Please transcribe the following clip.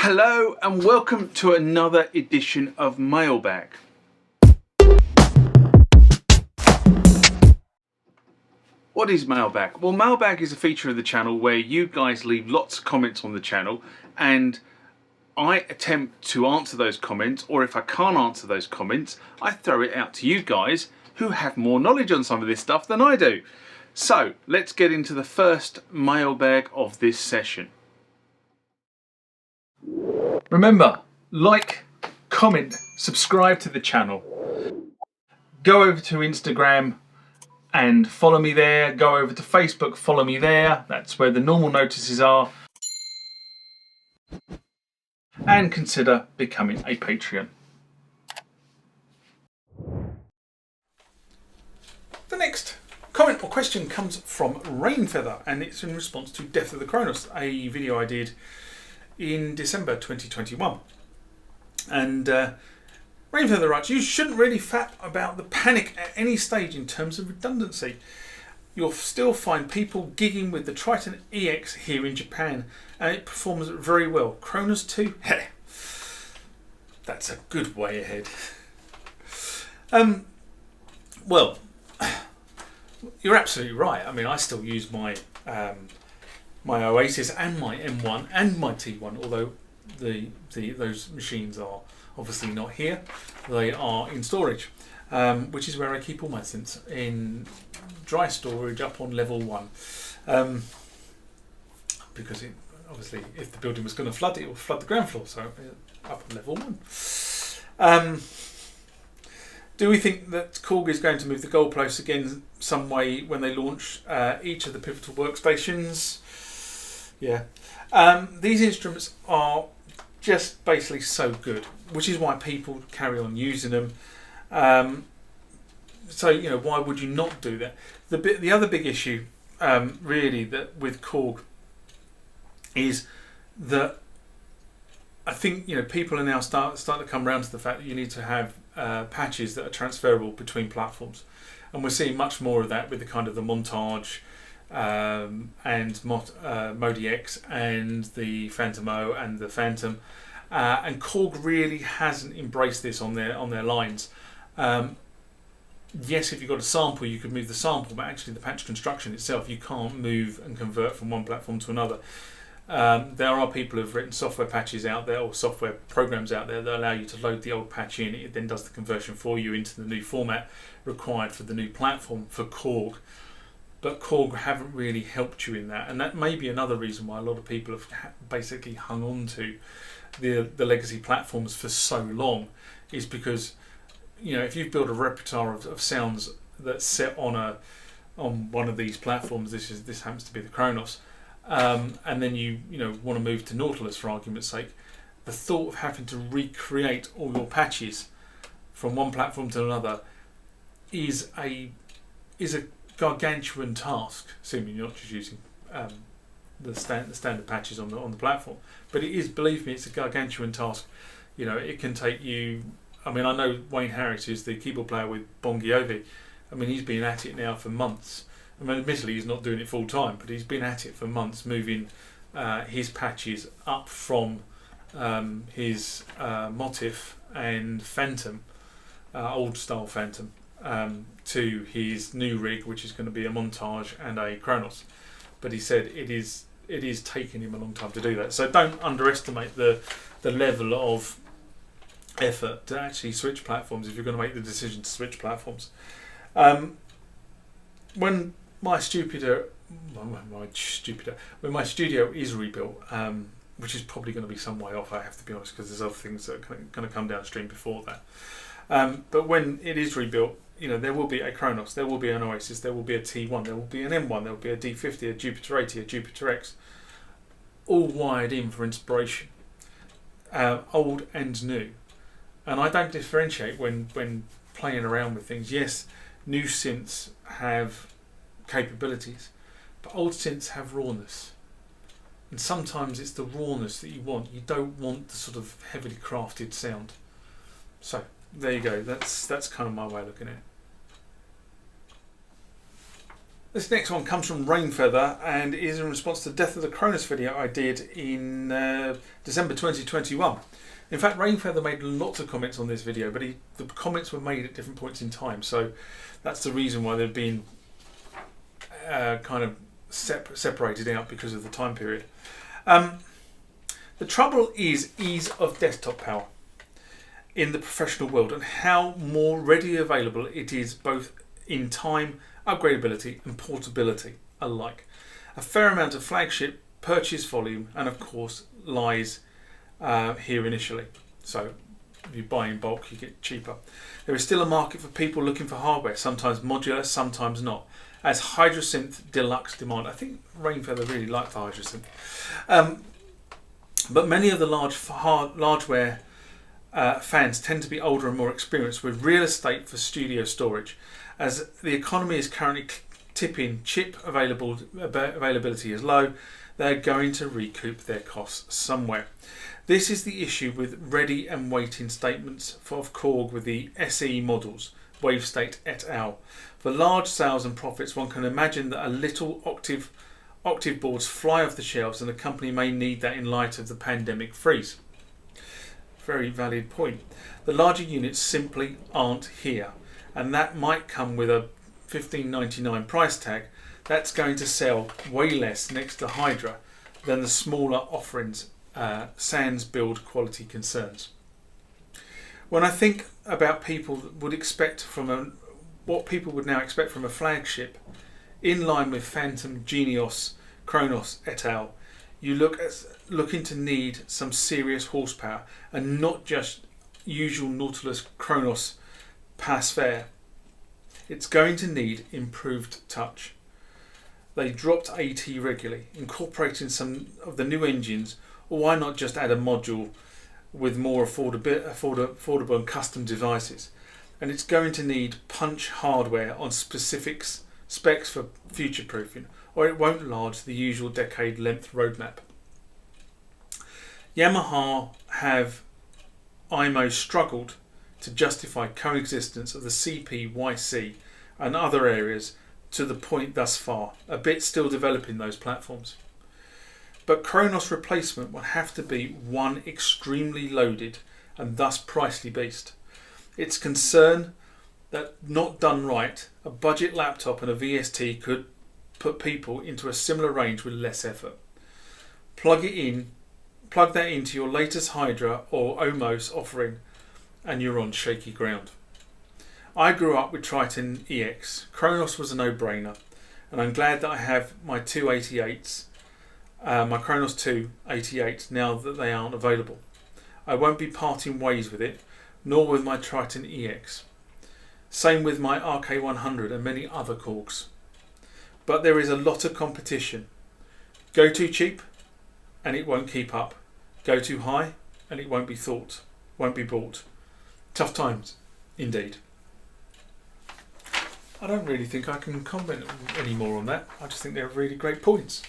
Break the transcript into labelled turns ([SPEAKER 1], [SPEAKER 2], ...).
[SPEAKER 1] Hello and welcome to another edition of Mailbag. What is Mailbag? Well, Mailbag is a feature of the channel where you guys leave lots of comments on the channel and I attempt to answer those comments, or if I can't answer those comments, I throw it out to you guys who have more knowledge on some of this stuff than I do. So let's get into the first mailbag of this session. Remember, like, comment, subscribe to the channel. Go over to Instagram and follow me there. Go over to Facebook, follow me there. That's where the normal notices are. And consider becoming a Patreon. The next comment or question comes from Rainfeather, and it's in response to Death of the Kronos, a video I did in December 2021. And Rainfeather writes, you shouldn't really fap about the panic at any stage in terms of redundancy. You'll still find people gigging with the Triton EX here in Japan, and it performs very well. Kronos 2? Heh. That's a good way ahead. Well, you're absolutely right. I mean, I still use my my Oasis and my M1 and my T1, although those machines are obviously not here. They are in storage, which is where I keep all my synths, in dry storage up on level 1. Because obviously if the building was going to flood, it will flood the ground floor, so up on level 1. Do we think that Korg is going to move the goalposts again some way when they launch each of the pivotal workstations? Yeah. These instruments are just basically so good, which is why people carry on using them. So, you know, why would you not do that? The other big issue, really, that with Korg is that I think, you know, people are now starting to come around to the fact that you need to have patches that are transferable between platforms, and we're seeing much more of that with the kind of the Montage and Modi X and the Phantom O and the Phantom, and Korg really hasn't embraced this on their lines. Yes, if you've got a sample, you could move the sample, but actually the patch construction itself, you can't move and convert from one platform to another. There are people who've written software patches out there, or software programs out there, that allow you to load the old patch in. It then does the conversion for you into the new format required for the new platform for Korg. But Korg haven't really helped you in that, and that may be another reason why a lot of people have basically hung on to the legacy platforms for so long, is because, you know, if you've built a repertoire of sounds that's set on one of these platforms, this happens to be the Kronos, and then you want to move to Nautilus for argument's sake, the thought of having to recreate all your patches from one platform to another is a gargantuan task, assuming you're not just using the standard patches on the platform. But it is, believe me, it's a gargantuan task. You know, it can take you. I mean, I know Wayne Harris, who's the keyboard player with Bongiovi. I mean, he's been at it now for months. I mean, admittedly, he's not doing it full time, but he's been at it for months, moving his patches up from his Motif and Phantom, old style Phantom, to his new rig, which is going to be a Montage and a Kronos. But he said it is taking him a long time to do that. So don't underestimate the level of effort to actually switch platforms if you're going to make the decision to switch platforms. When my studio is rebuilt, which is probably going to be some way off, I have to be honest, because there's other things that are going to come downstream before that. But when it is rebuilt, you know, there will be a Kronos, there will be an Oasis, there will be a T1, there will be an M1, there will be a D50, a Jupiter 80, a Jupiter X, all wired in for inspiration, old and new. And I don't differentiate when playing around with things. Yes, new synths have capabilities, but old synths have rawness. And sometimes it's the rawness that you want. You don't want the sort of heavily crafted sound. So there you go. That's kind of my way of looking at it. This next one comes from Rainfeather and is in response to the Death of the Cronus video I did in December 2021. In fact, Rainfeather made lots of comments on this video, but the comments were made at different points in time, so that's the reason why they've been kind of separated out because of the time period. The trouble is ease of desktop power in the professional world and how more readily available it is both in time, upgradability and portability alike. A fair amount of flagship purchase volume and of course lies here initially. So if you buy in bulk you get cheaper. There is still a market for people looking for hardware, sometimes modular, sometimes not. As Hydrosynth Deluxe demand. I think Rainfeather really liked the Hydrosynth. But many of the largeware fans tend to be older and more experienced with real estate for studio storage. As the economy is currently tipping chip availability is low, they're going to recoup their costs somewhere. This is the issue with ready and waiting statements of Korg with the SE models, Wavestate et al. For large sales and profits, one can imagine that a little octave boards fly off the shelves and the company may need that in light of the pandemic freeze. Very valid point. The larger units simply aren't here, and that might come with a $15.99 price tag. That's going to sell way less next to Hydra than the smaller offerings, sans build quality concerns. When I think about what people would now expect from a flagship, in line with Phantom, Genios, Kronos et al., you looking to need some serious horsepower and not just usual Nautilus Kronos pass fair. It's going to need improved touch. They dropped AT regularly, incorporating some of the new engines, or why not just add a module with more affordable and custom devices. And it's going to need punch hardware on specific specs for future proofing, or it won't last the usual decade length roadmap. Yamaha have IMO struggled to justify coexistence of the CP, YC and other areas to the point thus far, a bit still developing those platforms. But Kronos replacement will have to be one extremely loaded and thus pricey beast. It's concern that not done right, a budget laptop and a VST could put people into a similar range with less effort. Plug that into your latest Hydra or Omos offering and you're on shaky ground. I grew up with Triton EX. Kronos was a no-brainer, and I'm glad that I have my two 88s, my Kronos 2 88 now that they aren't available. I won't be parting ways with it, nor with my Triton EX. Same with my RK100 and many other Korgs. But there is a lot of competition. Go too cheap and it won't keep up. Go too high and it won't be bought. Tough times, indeed. I don't really think I can comment any more on that. I just think they're really great points.